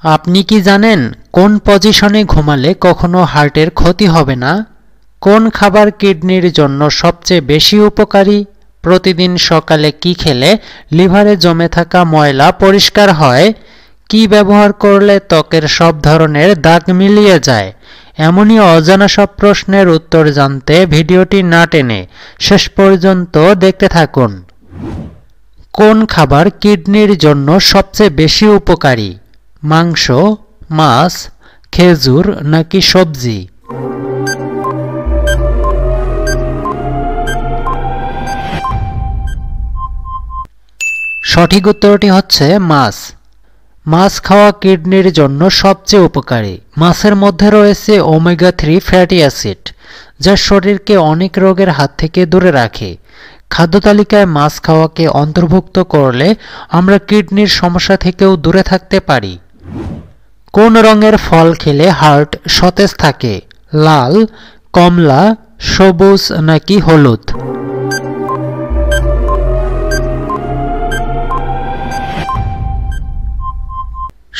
আপনি কি জানেন কোন পজিশনে ঘুমালে কখনো হার্টের ক্ষতি হবে না? কোন খাবার কিডনির জন্য সবচেয়ে বেশি উপকারী? প্রতিদিন সকালে কি খেলে লিভারে জমে থাকা ময়লা পরিষ্কার হয়? কি ব্যবহার করলে ত্বকের সব ধরনের দাগ মিলিয়ে যায়? এমনই অজানা সব প্রশ্নের উত্তর জানতে ভিডিওটি না টেনে শেষ পর্যন্ত দেখতে থাকুন। কোন খাবার কিডনির জন্য সবচেয়ে বেশি উপকারী? মাংস, মাছ, খেজুর নাকি সবজি? সঠিক উত্তরটি হচ্ছে মাছ। মাছ খাওয়া কিডনির জন্য সবচেয়ে উপকারী। মাছের মধ্যে রয়েছে ওমেগা-3 ফ্যাটি অ্যাসিড, যা শরীরকে অনেক রোগের হাত থেকে দূরে রাখে। খাদ্য তালিকায় মাছ খাওয়াকে অন্তর্ভুক্ত করলে আমরা কিডনির সমস্যা থেকেও দূরে থাকতে পারি। কোন রঙের ফল খেলে হার্ট সতেজ থাকে? লাল, কমলা, সবুজ নাকি হলুদ?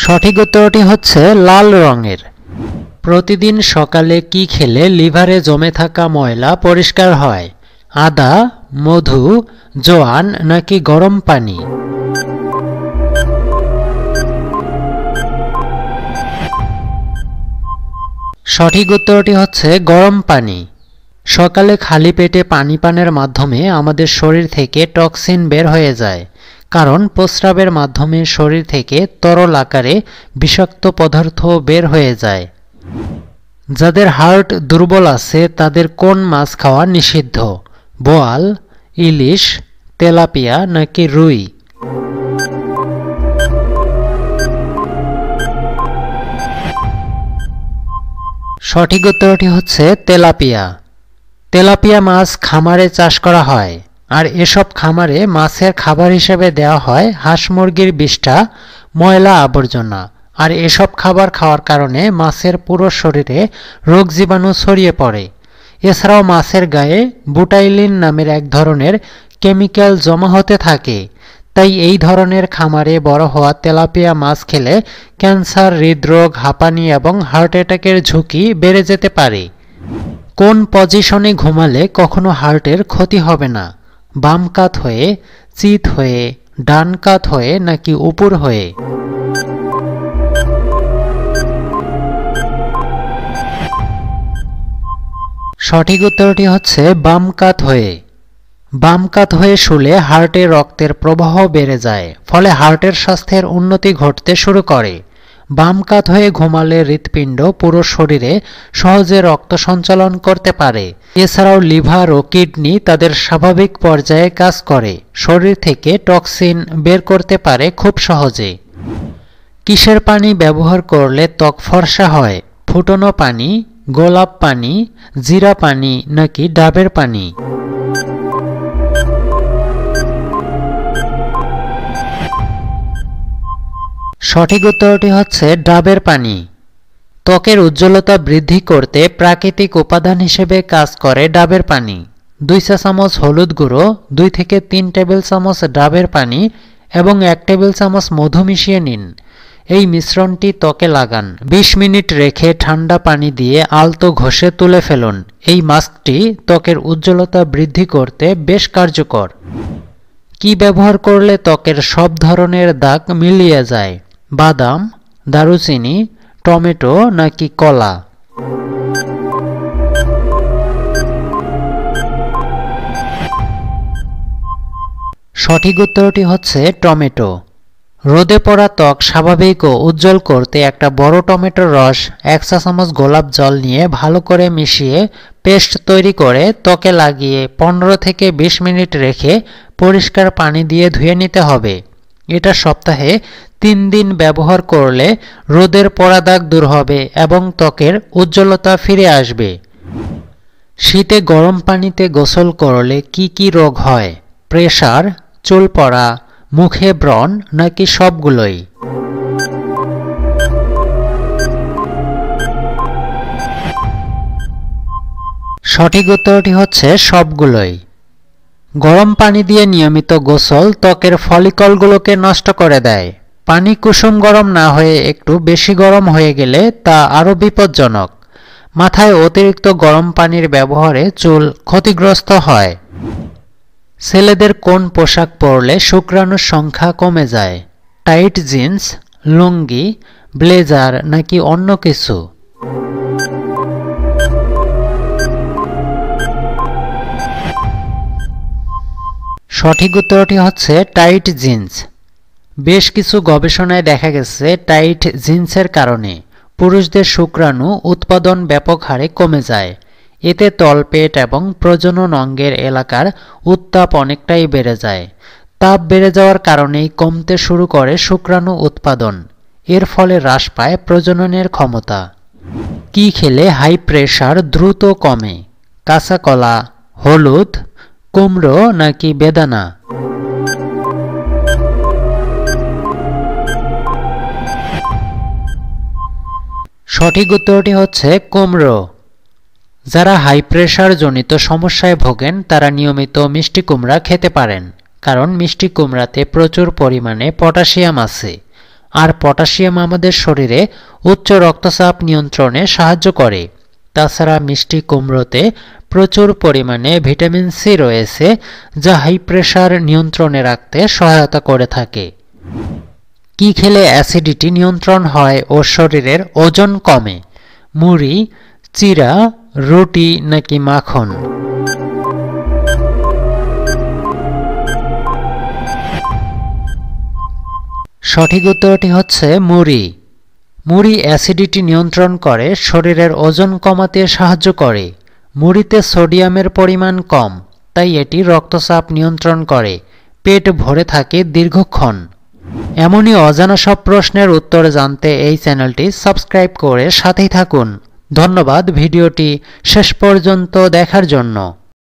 সঠিক উত্তরটি হচ্ছে লাল রঙের। প্রতিদিন সকালে কি খেলে লিভারে জমে থাকা ময়লা পরিষ্কার হয়? আদা, মধু, জোয়ান নাকি গরম পানি? সঠিক উত্তরটি হচ্ছে গরম পানি। সকালে খালি পেটে পানি পানের মাধ্যমে আমাদের শরীর থেকে টক্সিন বের হয়ে যায়, কারণ প্রস্রাবের মাধ্যমে শরীর থেকে তরল আকারে বিষাক্ত পদার্থ বের হয়ে যায়। যাদের হার্ট দুর্বল আছে তাদের কোন মাছ খাওয়া নিষিদ্ধ? বোয়াল, ইলিশ, তেলাপিয়া নাকি রুই? সঠিক উত্তরটি হচ্ছে তেলাপিয়া। তেলাপিয়া মাছ খামারে চাষ করা হয়, আর এসব খামারে মাছের খাবার হিসেবে দেওয়া হয় হাঁস মুরগির বিষ্ঠা, ময়লা আবর্জনা। আর এসব খাবার খাওয়ার কারণে মাছের পুরো শরীরে রোগ জীবাণু ছড়িয়ে পড়ে। এছাড়াও মাছের গায়ে বুটাইলিন নামের এক ধরনের কেমিক্যাল জমা হতে থাকে। তাই এই ধরনের খামারে বড় হওয়া তেলাপিয়া মাছ খেলে ক্যান্সার, হৃদরোগ, হাঁপানি এবং হার্ট অ্যাটাকের ঝুঁকি বেড়ে যেতে পারে। কোন পজিশনে ঘুমালে কখনো হার্টের ক্ষতি হবে না? বাম কাত হয়ে, চিত হয়ে, ডান কাত হয়ে নাকি উপর হয়ে? সঠিক উত্তরটি হচ্ছে বাম কাত হয়ে। বাম কাত হয়ে শুলে হার্টে রক্তের প্রবাহ বেড়ে যায়, ফলে হার্টের স্বাস্থ্যের উন্নতি ঘটতে শুরু করে। বাম কাত হয়ে ঘুমালে হৃৎপিণ্ড পুরো শরীরে সহজে রক্ত সঞ্চালন করতে পারে। এছাড়াও লিভার ও কিডনি তাদের স্বাভাবিক পর্যায়ে কাজ করে, শরীর থেকে টক্সিন বের করতে পারে খুব সহজে। কিসের পানি ব্যবহার করলে ত্বক ফর্সা হয়? ফুটানো পানি, গোলাপ পানি, জিরা পানি নাকি ডাবের পানি? সঠিক উত্তরটি হচ্ছে ডাবের পানি। ত্বকের উজ্জ্বলতা বৃদ্ধি করতে প্রাকৃতিক উপাদান হিসেবে কাজ করে ডাবের পানি। 2 চা চামচ হলুদ গুঁড়ো, 2 থেকে 3 টেবিল চামচ ডাবের পানি এবং 1 টেবিল চামচ মধু মিশিয়ে নিন। এই মিশ্রণটি ত্বকে লাগান। 20 মিনিট রেখে ঠান্ডা পানি দিয়ে আলতো ঘষে তুলে ফেলুন। এই মাস্কটি ত্বকের উজ্জ্বলতা বৃদ্ধি করতে বেশ কার্যকর। কি ব্যবহার করলে ত্বকের সব ধরনের দাগ মিলিয়ে যায়? বাদাম, দারুচিনি, টমেটো নাকি কলা? সঠিক উত্তরটি হচ্ছে টমেটো। রোদে পড়া ত্বক স্বাভাবিক ও উজ্জ্বল করতে একটা বড় টমেটোর রস 1 চা চামচ গোলাপ জল নিয়ে ভালো করে মিশিয়ে পেস্ট তৈরি করে ত্বকে লাগিয়ে 15 থেকে 20 মিনিট রেখে পরিষ্কার পানি দিয়ে ধুয়ে নিতে হবে। এটা সপ্তাহে 3 দিন ব্যবহার করলে রোদের পড়া দাগ দূর হবে এবং ত্বকের উজ্জ্বলতা ফিরে আসবে। শীতে গরম পানিতে গোসল করলে কি কি রোগ হয়? প্রেসার, চুল পড়া, মুখে ব্রণ নাকি সবগুলোই? সঠিক উত্তরটি হচ্ছে সবগুলোই। গরম পানি দিয়ে নিয়মিত গোসল ত্বকের ফলিকলগুলোকে নষ্ট করে দেয়। পানি কুসুম গরম না হয়ে একটু বেশি গরম হয়ে গেলে তা আরও বিপজ্জনক। মাথায় অতিরিক্ত গরম পানির ব্যবহারে চুল ক্ষতিগ্রস্ত হয়। ছেলেদের কোন পোশাক পরলে শুক্রাণুর সংখ্যা কমে যায়? টাইট জিন্স, লুঙ্গি, ব্লেজার নাকি অন্য কিছু? সঠিক উত্তরটি হচ্ছে টাইট জিন্স। বেশ কিছু গবেষণায় দেখা গেছে টাইট জিন্সের কারণে পুরুষদের শুক্রাণু উৎপাদন ব্যাপক হারে কমে যায়। এতে তলপেট এবং প্রজনন অঙ্গের এলাকার উত্তাপ অনেকটাই বেড়ে যায়। তাপ বেড়ে যাওয়ার কারণেই কমতে শুরু করে শুক্রাণু উৎপাদন। এর ফলে হ্রাস পায় প্রজননের ক্ষমতা। কি খেলে হাই প্রেশার দ্রুত কমে? কাঁচা কলা, হলুদ, কুমড়ো নাকি বেদানা? সঠিক উত্তরটি হচ্ছে কুমড়ো। যারা হাই প্রেশার জনিত সমস্যায় ভোগেন তারা নিয়মিত মিষ্টি কুমড়া খেতে পারেন, কারণ মিষ্টি কুমড়াতে প্রচুর পরিমাণে পটাশিয়াম আছে। আর পটাশিয়াম আমাদের শরীরে উচ্চ রক্তচাপ নিয়ন্ত্রণে সাহায্য করে। তাছাড়া মিষ্টি কুমড়োতে প্রচুর পরিমাণে ভিটামিন সি রয়েছে, যা হাই প্রেশার নিয়ন্ত্রণে রাখতে সহায়তা করে থাকে। কি খেলে অ্যাসিডিটি নিয়ন্ত্রণ হয় ও শরীরের ওজন কমে? মুড়ি, চিড়া, রুটি নাকি মাখন? সঠিক উত্তরটি হচ্ছে মুড়ি। মুড়ি অ্যাসিডিটি নিয়ন্ত্রণ করে, শরীরের ওজন কমাতে সাহায্য করে। মুড়িতে সোডিয়ামের পরিমাণ কম, তাই এটি রক্তচাপ নিয়ন্ত্রণ করে। পেট ভরে থাকে দীর্ঘক্ষণ। এমনই অজানা সব প্রশ্নের উত্তর জানতে এই চ্যানেলটি সাবস্ক্রাইব করে সাথেই থাকুন। ধন্যবাদ ভিডিওটি শেষ পর্যন্ত দেখার জন্য।